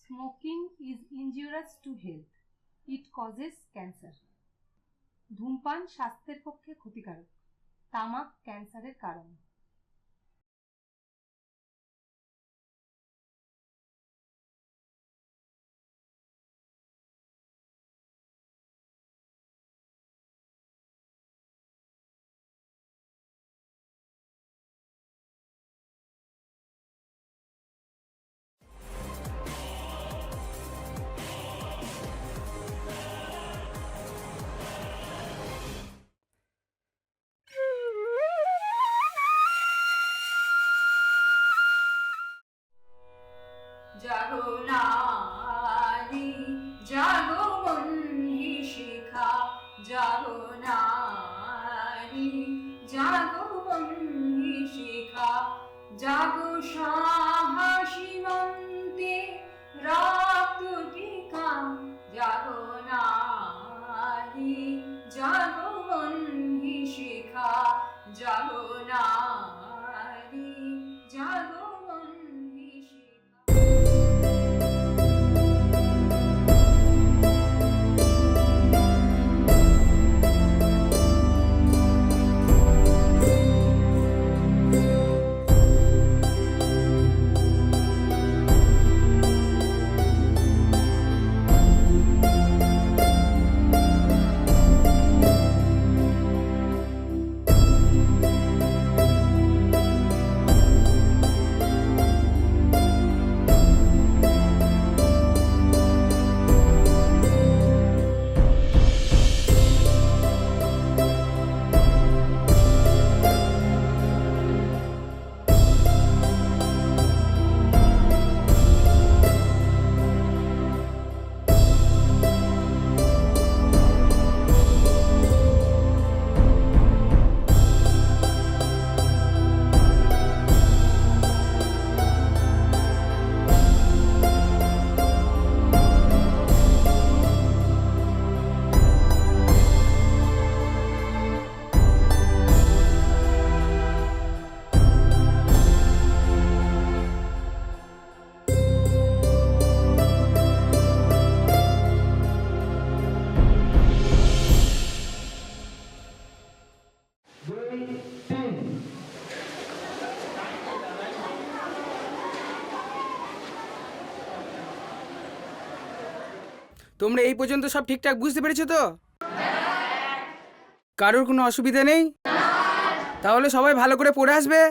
Smoking is injurious to health. It causes cancer. ধূমপান স্বাস্থ্যের পক্ষে ক্ষতিকারক। তামাক ক্যান্সারের কারণ। জাগো নারী জাগো বন্ধি শিখা, জাগো নারী জাগো বন্ধি শিখা, জাগো সাহসী মন্তে রক্ত টিকা, জাগো নারী জাগো বন্ধি শিখা, জাগো নারী জাগো বন্ধি শিখা। তোমরা এই পর্যন্ত সব ঠিকঠাক বুঝতে পেরেছো তো? কারোর কোনো অসুবিধা নেই? তাহলে সবাই ভালো করে পড়ে আসবে।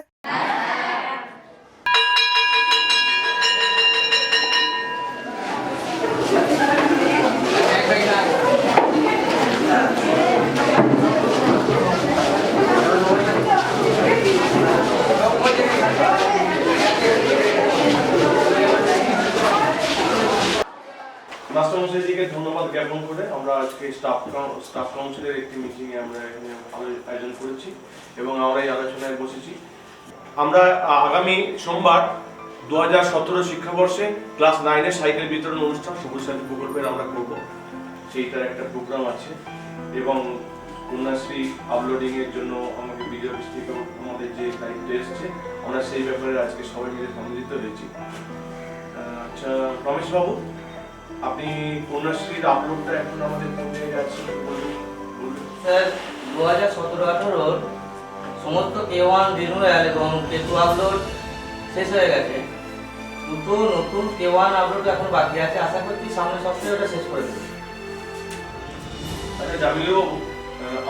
মাস্টারমশাইজিকে ধন্যবাদ জ্ঞাপন করে আমরা আজকে স্টাফ কাউন্সিলের একটি মিটিংয়ে আমরা এখানে আয়োজন করেছি এবং আমরা এই আলোচনায় বসেছি। আমরা আগামী সোমবার 2017 শিক্ষাবর্ষে ক্লাস 9-এর সাইকেল বিতরণ অনুষ্ঠান সবুজ সাথী প্রকল্পের আমরা করব, সেইটার একটা প্রোগ্রাম আছে এবং কন্যাশ্রী আপলোডিং এর জন্য আমাকে ভিডিও থেকে আমাদের যে দায়িত্ব এসেছে আমরা সেই ব্যাপারে আজকে সবাই মিলে সম্মিলিত হয়েছি। আচ্ছা রমেশ বাবু, আপনি কন্যাশ্রীর আপলোডটা এখন আমাদের কোন জায়গায় আছে বলুন। স্যার 2017-18 সমস্ত K1 রিনিউয়াল এবং K2 আপলোড শেষ হয়ে গেছে। দুটো নতুন K1 আপলোড এখন বাকি আছে, আশা করছি সামনের সপ্তাহে ওটা শেষ করে দেব। আচ্ছা জামিল বাবু,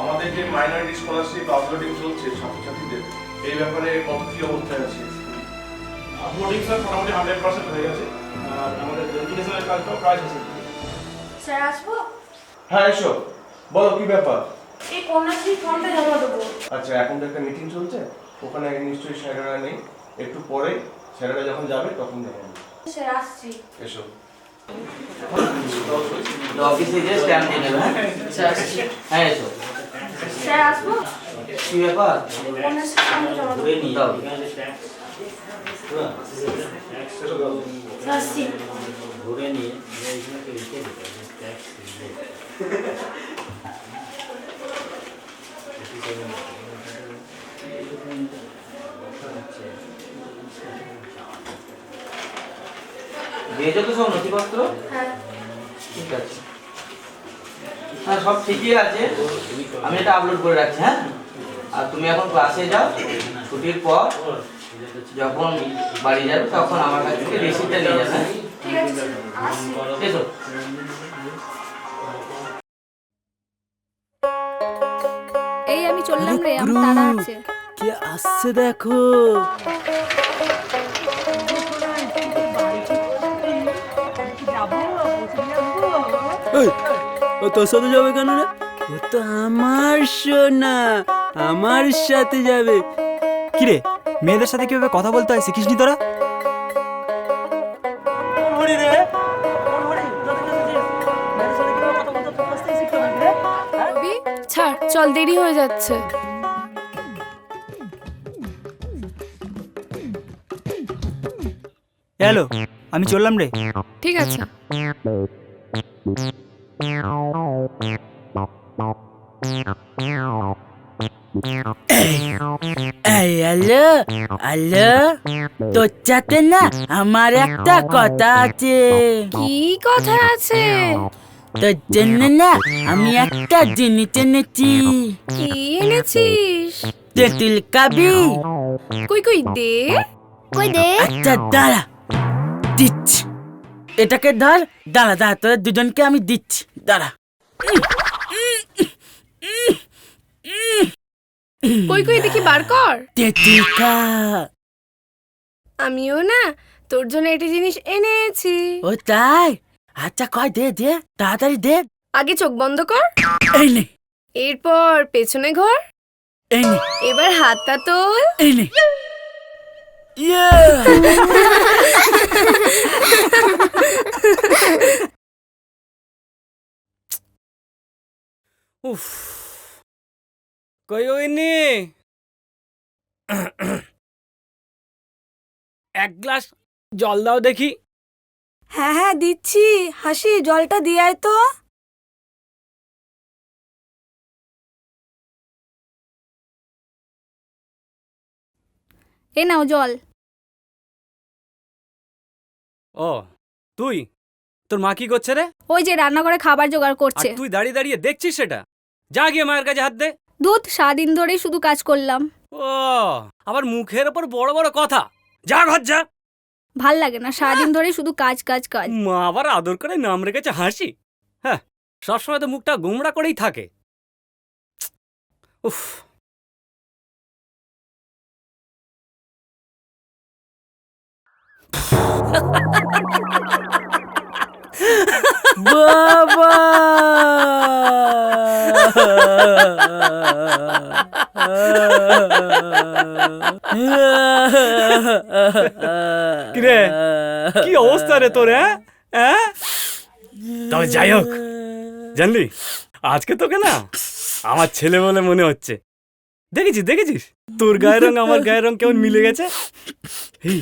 আমাদের যে মাইনরিটি স্কলারশিপ আপলোডিং চলছে ছাত্রছাত্রীদের, এই ব্যাপারে কত কি অবস্থায় আছে? আপলোডিং স্যার মোটামুটি 100% হয়ে গেছে আর আমাদের ভেরিফিকেশনের কাজটাও প্রায় শেষ হয়ে গেছে। স্যার আসবো? হ্যাঁ এসো, বলো কি ব্যাপার। এই কন্যাশ্রী ফর্মটা জমা দেবো। আচ্ছা এখন তো একটা মিটিং চলছে, ওখানে নিশ্চয়ই স্যারেরা নেই, একটু পরে স্যারেরা যখন যাবে তখন দেখা যাবে। স্যার আসছি। এসো। অফিসে গিয়ে স্ট্যাম্প দিয়ে নেবে। স্যার আসছি। হ্যাঁ এসো। স্যার আসবো? কি ব্যাপার? কন্যাশ্রী ফর্মটা জমা দেবো। ঘুরে নিয়ে যাও। আসছি। ঘুরে নিয়ে এইখানে লিখে দিতে হবে ট্যাক্স দিয়েছো তো সব নথিপত্র? হ্যাঁ। ঠিক আছে, হ্যাঁ সব ঠিকই আছে, আমি এটা আপলোড করে রাখছি। হ্যাঁ, আর তুমি এখন ক্লাসে যাও, ছুটির পর যখন বাড়ি যাবে তখন আমার কাছ থেকে রিসিপ্টটা নিয়ে যাবে। হ্যাঁ? ঠিক আছে স্যার, আসছি। এসো। এই আমি চললাম রে, আমার তাড়া আছে। কে আসছে দেখো। এই, ও তোর সাথে যাবে কেন রে? ও তো আমার সোনা, আমার সাথে যাবে। কিরে, মেয়েদের সাথে কিভাবে কথা বলতে হয় শিখিসনি তোরা? রবি, ছাড়, চল, দেরি হয়ে যাচ্ছে। হ্যালো, আমি চললাম রে। ঠিক আছে। এই হ্যালো হ্যালো, তোর সাথে না আমার একটা কথা আছে। কি কথা আছে? তোর জন্য না আমি একটা জিনিস এনেছি। কি এনেছিস? তেঁতুল খাবি? কই কই দে। কই দে। আচ্ছা দাঁড়া, দিচ্ছি। এটাকে ধর, দাঁড়া দাঁড়া, তোদের দুজনকে আমি দিচ্ছি, দাঁড়া। কই কই দেখি, বার কর। তেঁতুল খা। আমিও না তোর জন্য একটা জিনিস এনেছি। ও তাই? আচ্ছা কয়, দে দে, তাড়াতাড়ি দে। আগে চোখ বন্ধ কর, এই নে, এরপর পেছনে ঘর, এই নে, এবার হাতটা তোল। এই নে। ইয়ে! উফ, কই ওইনি, এক গ্লাস জল দাও দেখি। হ্যাঁ হ্যাঁ দিচ্ছি, হাসি জলটা দিয়ে আয় তো। এ নাও জল। ও তুই, তোর মা কি করছে রে? ওই যে রান্না করে খাবার জোগাড় আর করছে। তুই দাঁড়িয়ে দাঁড়িয়ে দেখছিস সেটা? যা গিয়ে মায়ের কাছে হাত দে। দুধ, সারাদিন ধরেই শুধু কাজ করলাম। ও, আবার মুখের ওপর বড় বড় কথা। যা ঘর যা। ভাল লাগে না, সারাদিন ধরেই শুধু কাজ কাজ কাজ। মা আবার আদর করে নাম রেখেছে হাসি। হ্যাঁ, সবসময় তো মুখটা গোমড়া করেই থাকে। উফ, বাবা! কিরে, কি অবস্থা রে তোর? হ্যাঁ, তবে যাই হোক, জানলি আজকে তোকে না আমার ছেলে বলে মনে হচ্ছে। দেখেছিস দেখেছিস, তোর গায়ের রং আমার গায়ের রং কেমন মিলে গেছে। এই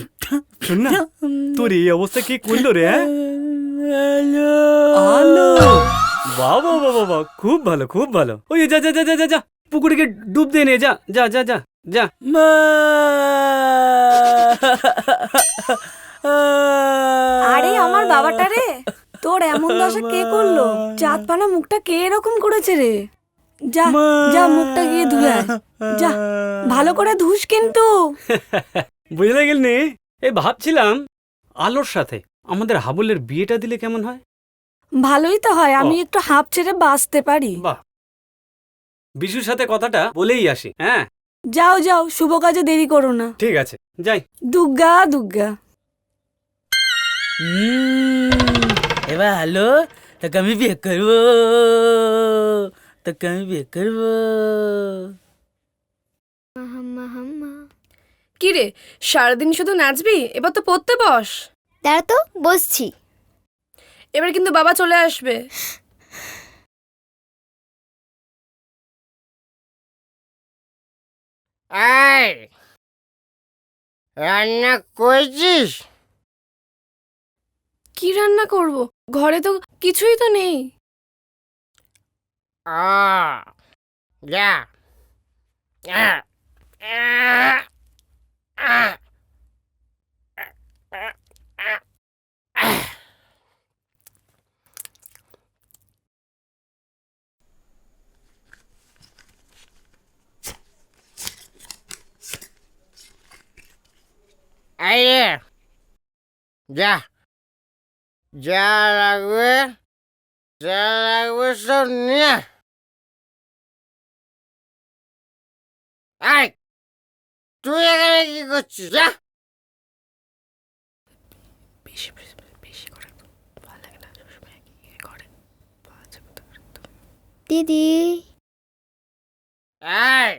শোন না, তোর এই অবস্থা কে করলো রে? আলো, বাবা বাবা বাবা, খুব ভালো খুব ভালো। ওই যা যা যা যা যা যা, পুকুরে গিয়ে ডুব দিয়ে নে, যা যা যা যা যা। মা! আরে আমার বাবাটা রে, তোর এমন দশা কে করলো? চাঁদ পানা মুখটা কে এরকম করেছে রে? যা যা, মুখটা গিয়ে ধুয়ে আয়। যা, ভালো করে ধুস কিন্তু। বুঝলে গেলনি, এই ভাবছিলাম আলোর সাথে আমাদের হাবুলের বিয়েটা দিলে কেমন হয়। ভালোই তো হয়, আমি একটু হাঁপ ছেড়ে বাঁচতে পারি। বাহ, বিশুর সাথে কথাটা বলেই আসি। হ্যাঁ, যাও যাও, শুভ কাজে দেরি করো না। ঠিক আছে, যাই। দুর্গা দুর্গা। এবার হ্যালো, তোকে আমি বিয়ে করবো, তোকে আমি বিয়ে করবো। কি রে, সারাদিন শুধু নাচবি? এবার তো পড়তে বস। দাঁড়া তো, বসছি। এবার কিন্তু বাবা চলে আসবে। এই, রান্না করেছিস? কি রান্না করব? ঘরে তো কিছুই তো নেই। যা। যা যা লাগবে সব নিয়ে আয়। আয়, তুই এখানে কি করছিস? যা। দিদি আয়,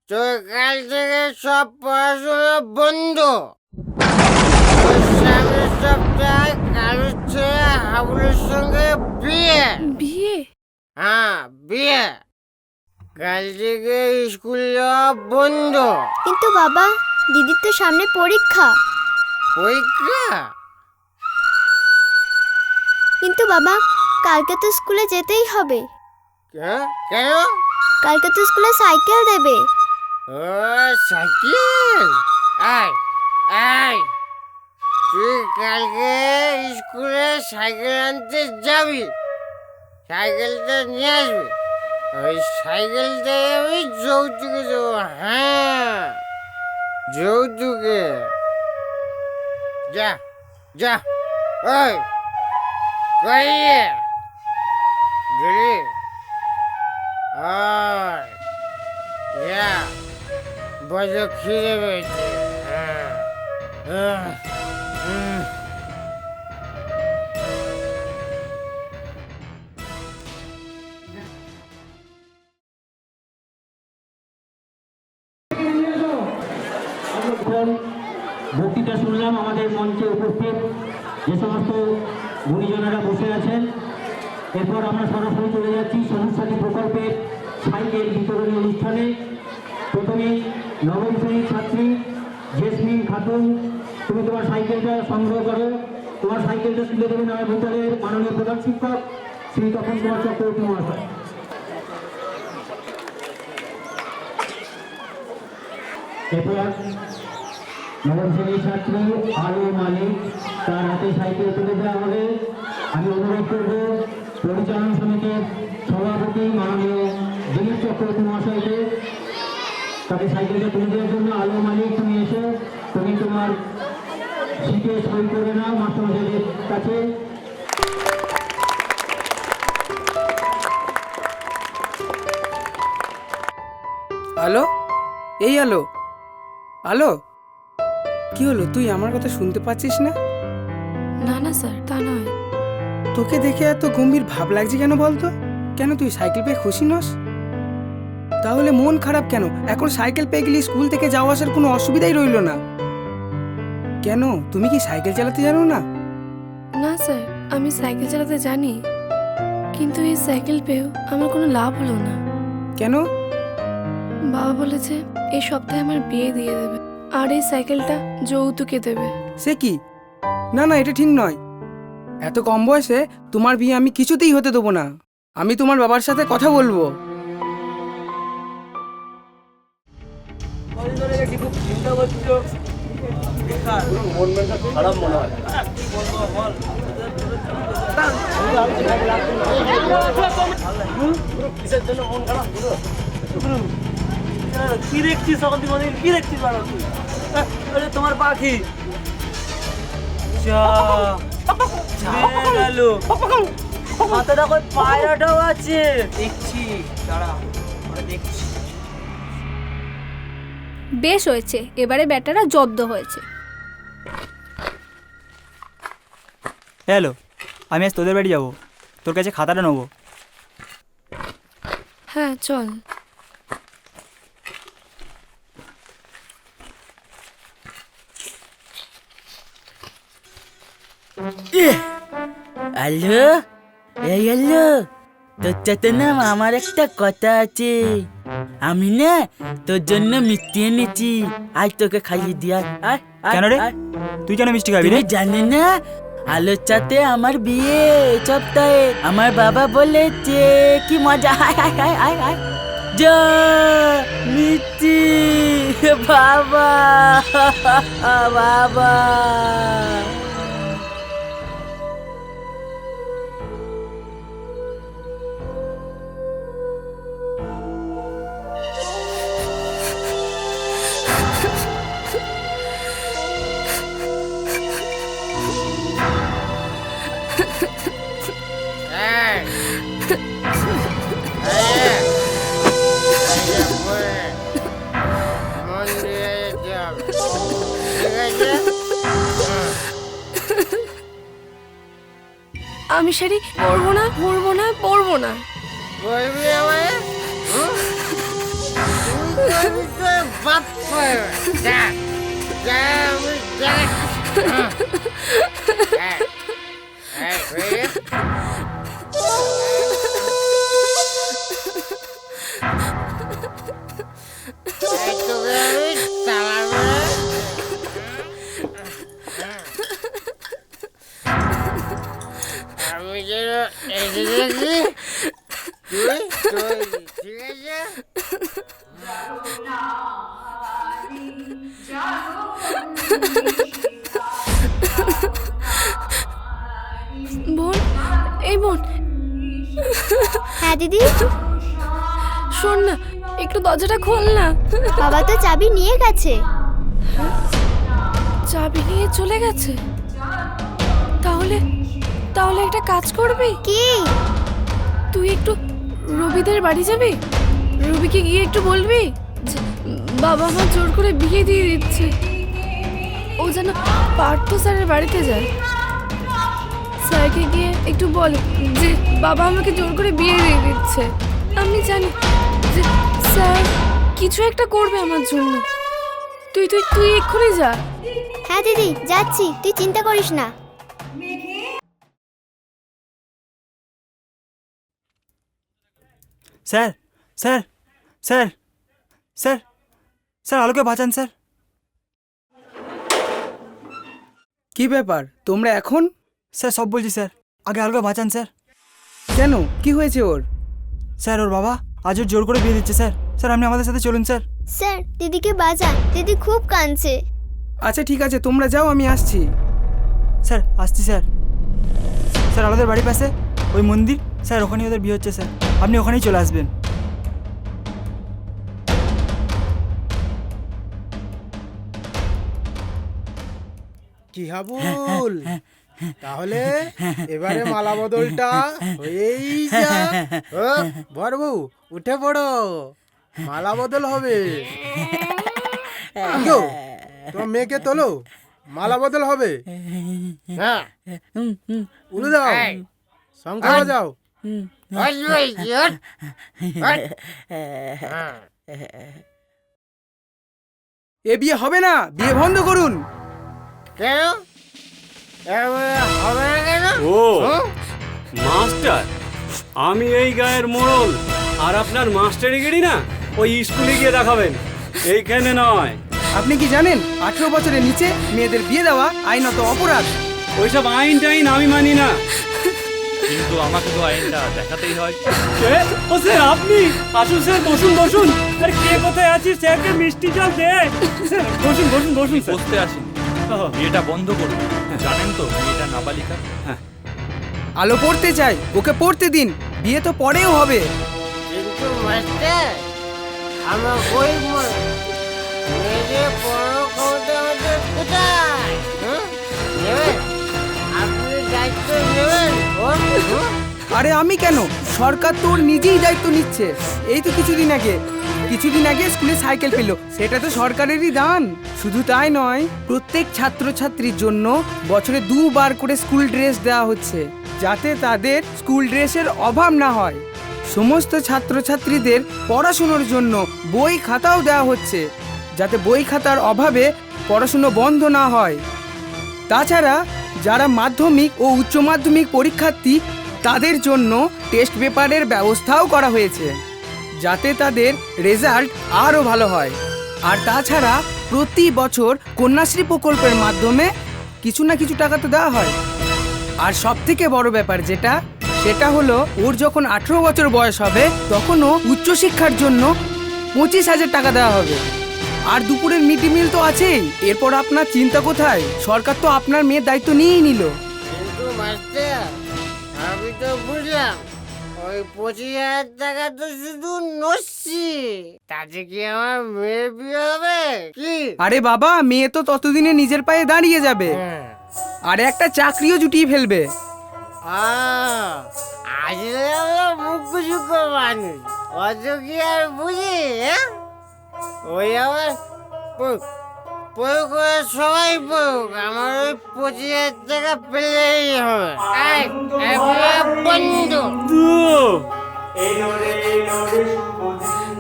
তোর কাল থেকে সব পড়াশোনা বন্ধ। সামনের সপ্তাহে কালুর ছেলে হাবুলের সঙ্গে বিয়ে। বিয়ে? হ্যাঁ, বিয়ে। কাল থেকে স্কুল যাওয়া বন্ধ। কিন্তু বাবা, দিদির তো সামনে পরীক্ষা। পরীক্ষা? কিন্তু বাবা, কালকে তো স্কুলে যেতেই হবে। হ্যাঁ, কেন? কালকে তো স্কুলে সাইকেল দেবে। ও, সাইকেল। আয় আয়, তুই কালকে স্কুলে সাইকেল আনতে যাবি, সাইকেলটা নিয়ে আসবি। ওই সাইকেলটাই আমি যৌতুকে দেবো। হ্যাঁ, যৌতুকে। যা যা। ওই কই গেলি? ওই যা, বড় খিদে পেয়েছে। বক্তৃতা শুনলাম। আমাদের মঞ্চে উপস্থিত যে সমস্ত গুণীজনেরা বসে আছেন, এরপর আমরা সরাসরি চলে যাচ্ছি সবুজ সাথী প্রকল্পের সাইকেল বিতরণী অনুষ্ঠানে। প্রথমে নবম শ্রেণীর ছাত্রী জেসমিন খাতুন, তুমি তোমার সাইকেলটা সংগ্রহ করো। তোমার সাইকেলটা তুলে দেবেন আমার বিদ্যালয়ের মাননীয় প্রধান শিক্ষক শ্রী তপন কুমার চক্রবর্তী মহাশয়। এরপর নবম শ্রেণীর ছাত্রী আলো মালিক, তার হাতে সাইকেল তুলে দেওয়া হবে। আমি অনুরোধ করব পরিচালনা সমিতির সভাপতি মাননীয় দিলীপ চক্রবর্তী মহাশয়কে তাকে সাইকেলটা তুলে দেওয়ার জন্য। আলো মালিক, তুমি এসে তুমি তোমার সিটে সই করে নাও মাস্টারমশাইদের কাছে। আলো, এই আলো, আলো, কি হলো? তুই আমার কথা শুনতে পাচ্ছিস না? না না স্যার, তা নয়। তোকে দেখে এত গম্ভীর ভাব লাগছে কেন বলতো? কেন তুই সাইকেল পেয়ে খুশি নস? তাহলে মন খারাপ কেন? এখন সাইকেল পেয়ে গেলে স্কুল থেকে যাওয়া আসার কোনো অসুবিধাই রইল না। কেন, তুমি কি সাইকেল চালাতে জানো না? না স্যার, আমি সাইকেল চালাতে জানি, কিন্তু এই সাইকেল পেয়েও আমার কোনো লাভ হলো না। কেন? বাবা বলেছে এই সপ্তাহে আমার বিয়ে দিয়ে দেবে, আর এই সাইকেলটা যৌতুকে দেবে। সে কি? না না, এটা ঠিক নয়। এত কম বয়সে তোমার বিয়ে আমি কিছুতেই হতে দেবো না। আমি তোমার বাবার সাথে কথা বলবো। খারাপ মনে হয়। কিসের জন্য মন খারাপ? কি দেখছিস সকাল থেকে? কি দেখছিস? আরে তোমার পাখি হাতে দেখো পায়রাটাও আছে। দেখছি, দাঁড়া দেখছি। বেশ হয়েছে, এবারে ব্যাটারা জব্দ হয়েছে। হ্যালো, আমি আজ তোদের বাড়ি যাবো, তোর কাছে খাতাটা নেবো। হ্যাঁ চল। হ্যালো, এই হ্যালো, তোর সাথে না আমার একটা কথা আছে। আমি না তোর জন্য মিষ্টি এনেছি, আজ তোকে খাইয়ে দিয়া। কেন রে? তুই কেন মিষ্টি খাবি রে? জানি না, আলোর সাথে আমার বিয়ে সপ্তাহে। আমার বাবা বলেছে কি মজা। যা মিষ্টি বাবা বাবা। আমি শাড়ি পরবো না পরবো না পরবো না। বলবি আমায়? তুই তোর বাপ পরবে। যা যা আমি যা। আমি যেন এসেছি তুই ঠিক আছে। বোন, এই বোন। হ্যাঁ দিদি। শোন না, একটু দরজাটা খোল না। বাবা তো চাবি নিয়ে গেছে। চাবি নিয়ে চলে গেছে? তাহলে তাহলে একটা কাজ করবি কি? তুই একটু রবিদের বাড়ি যাবি, রবিকে গিয়ে একটু বলবি যে বাবা মা জোর করে বিয়ে দিয়ে দিচ্ছে, ও যেন পার্থ স্যারের বাড়িতে যায়। স্যারকে গিয়ে একটু বল যে বাবা আমাকে জোর করে বিয়ে দিয়ে দিচ্ছে। আমি জানি যে স্যার কিছু একটা করবে আমার জন্য। তুই তুই তুই এক্ষুনি যা। হ্যাঁ দিদি যাচ্ছি, তুই চিন্তা করিস না। Sir sir sir sir sir আলোকে বাঁচান স্যার। কি ব্যাপার তোমরা এখন? স্যার সব বলছি স্যার, আগে আলোকে বাঁচান স্যার। কেন, কি হয়েছে ওর? স্যার ওর বাবা আজ ওর জোর করে বিয়ে দিচ্ছে স্যার। স্যার আপনি আমাদের সাথে চলুন স্যার। স্যার দিদিকে বাঁচান, দিদি খুব কাঁদছে। আচ্ছা ঠিক আছে, তোমরা যাও, আমি আসছি। স্যার আসছি স্যার। স্যার আমাদের বাড়ির পাশে ওই মন্দির স্যার, ওখানেই ওদের বিয়ে হচ্ছে স্যার, আপনি ওখানেই চলে আসবেন। কি হাবুল, তাহলে এবারে মালা বদলটা হয়েই যা। ও বড়বু উঠে পড়ো, মালা বদল হবে। গো, তোমার মেয়েকে তোলো, মালা বদল হবে। হ্যাঁ উড়ে দাও, শঙ্খ বাজাও। এ বিয়ে হবে না, বিয়ে বন্ধ করুন। কেন হবে না কেন? ও মাস্টার, আমি এই গায়ের মোড়ল, আর আপনার মাস্টারিগিরি না ওই স্কুলে গিয়ে দেখাবেন, এইখানে নয়। আপনি কি জানেন 18 বছরের নিচে মেয়েদের বিয়ে দেওয়া আইনত অপরাধ? ওইসব আইন টাইন আমি মানি না। কিন্তু আমাকে তো আইনটা দেখাতেই হয়। ও স্যার আপনি আসুন স্যার, বসুন বসুন। আরে কে কোথায় আছিস, স্যারকে মিষ্টি জল দে। স্যার বসুন বসুন বসুন। বসতে আসেন, বিয়েটা বন্ধ করুন। জানেন তো মেয়েটা নাবালিকা। হ্যাঁ আলো পড়তে চাই, ওকে পড়তে দিন, বিয়ে তো পরেও হবে। কিন্তু মাস্টার আমার গরিব মেয়েদের পড়ানো ক্ষমতা আমাদের কোথায়? নেবেন আপনি দায়িত্ব নেবেন? আরে আমি কেন, সরকার তো ওর নিজেই দায়িত্ব নিচ্ছে। এই তো কিছুদিন আগে স্কুলে সাইকেল পেল, সেটা তো সরকারেরই দান। শুধু তাই নয়, প্রত্যেক ছাত্রছাত্রীর জন্য বছরে 2 বার করে স্কুল ড্রেস দেওয়া হচ্ছে, যাতে তাদের স্কুল ড্রেসের অভাব না হয়। সমস্ত ছাত্রছাত্রীদের পড়াশুনোর জন্য বই খাতাও দেওয়া হচ্ছে, যাতে বই খাতার অভাবে পড়াশুনো বন্ধ না হয়। তাছাড়া যারা মাধ্যমিক ও উচ্চ মাধ্যমিক পরীক্ষার্থী, তাদের জন্য টেস্ট পেপারের ব্যবস্থাও করা হয়েছে, যাতে তাদের রেজাল্ট আরও ভালো হয়। আর তাছাড়া প্রতি বছর কন্যাশ্রী প্রকল্পের মাধ্যমে কিছু না কিছু টাকা তো দেওয়া হয়। আর সবথেকে বড় ব্যাপার যেটা, সেটা হলো ওর যখন 18 বছর বয়স হবে, তখনও উচ্চশিক্ষার জন্য 25,000 টাকা দেওয়া হবে। আর দুপুরের মিড ডে মিল তো আছেই। এরপর আপনার চিন্তা কোথায়? সরকার তো আপনার মেয়ের দায়িত্ব নিয়েই নিল। কিন্তু মাস্টার আমি তো বুঝলাম ওই 25,000 টাকা তো শুধু নস্যি, তাতে কি আমার মেয়ের বিয়ে হবে কি? আরে বাবা, মেয়ে তো ততদিনে নিজের পায়ে দাঁড়িয়ে যাবে, আর একটা চাকরিও জুটিয়ে ফেলবে। আসলে আমরা মুখ্য সূক্ষ্ম মানুষ, অত কি আর বুঝি? ওই আমার সবাই পড়ুক, আমার ওই 25,000 টাকা পেলেই হবে। এলো রে শুভ দিন,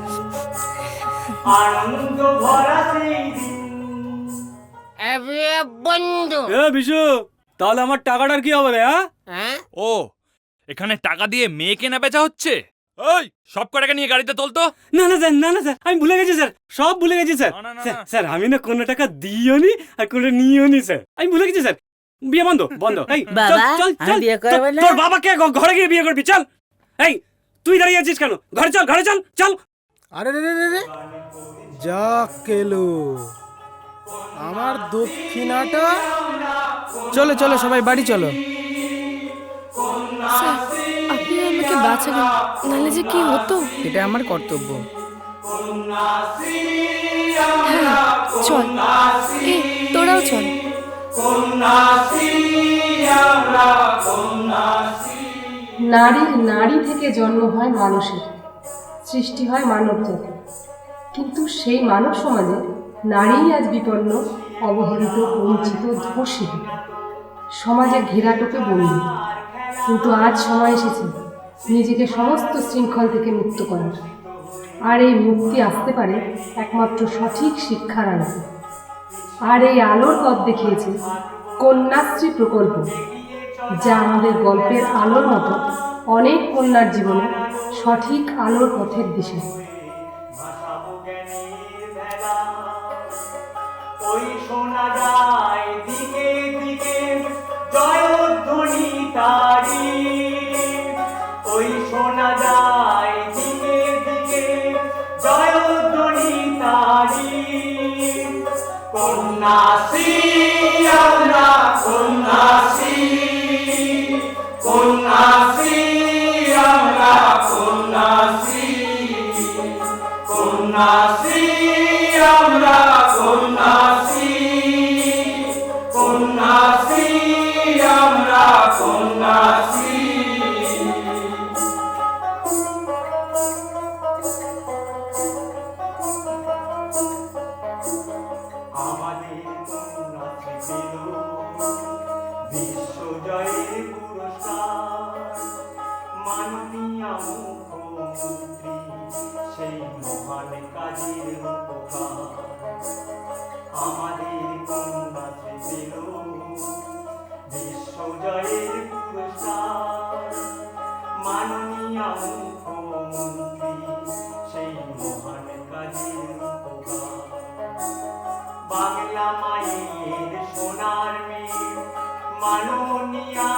আনন্দ ভরা সেই দিন। বন্ধু এ বিশু, তাহলে আমার টাকাটার কি হবে রে? হ্যাঁ ও, এখানে টাকা দিয়ে মেয়ে কেনা বেচা হচ্ছে? ওই সব কটাকে নিয়ে গাড়িতে তোলতো। না না স্যার, না না স্যার, আমি ভুলে গেছি স্যার, সব ভুলে গেছি স্যার। স্যার আমি না কোনো টাকা দিইও নি আর কোনো নিইও নি স্যার, আমি ভুলে গেছি স্যার। বিয়ে বন্ধ বন্ধ। এই বাবা, চল আমি চল, বিয়ে করবো না। তোর বাবাকে ঘরে গিয়ে বিয়ে করবি, চল। এই তুই দাঁড়িয়ে আছিস কেন? ঘরে চল, ঘরে চল চল। আরে রে রে রে রে, যা কেলো আমার দক্ষিণাটা। চলো চলো সবাই বাড়ি চলো। স্যার, আপনি আমাকে বাঁচালেন, নাহলে যে কি হতো। এটা আমার কর্তব্য। হ্যাঁ চল, তোরাও চল। নারীর নারী থেকে জন্ম হয় মানুষের, সৃষ্টি হয় মানব জাতি। কিন্তু সেই মানব সমাজে নারীই আজ বিপন্ন, অবহেলিত, বঞ্চিত, ধর্ষিত, সমাজের ঘেরাটোপে বন্দী। কিন্তু আজ সময় এসেছে নিজেকে সমস্ত শৃঙ্খল থেকে মুক্ত করার। আর এই মুক্তি আসতে পারে একমাত্র সঠিক শিক্ষার আলোতে। আর এই আলোর পথ দেখিয়েছে কন্যাশ্রী প্রকল্প, যা আমাদের গল্পের আলোর মতো অনেক কন্যার জীবনে সঠিক আলোর পথের দিশা। ওই শোনা যায় দিকে দিকে জয়ধ্বনি তারি, ওই শোনা যায় দিকে দিকে জয়ধ্বনি তারি। কন্যাশ্রী আমরা কন্যাশ্রী, কন্যাশ্রী আমরা কন্যাশ্রী, কন্যাশ্রী আমরা কন্যাশ্রী, কন্যাশ্রী আমরা কন্যাশ্রী। আমাদের কন্যাশ্রী পেল বিশ্বজয়ের পুরস্কার, মাননীয় মুখ্যমন্ত্রী সেই মহান কাজের উপকার। আমাদের কন্যাশ্রী পেল বিশ্বজয়ের পুরস্কার, মাননীয় মুখ্যমন্ত্রী সেই মহান কাজের উপকার। বাংলা মায়ের সোনার মেয়ে মাননীয়া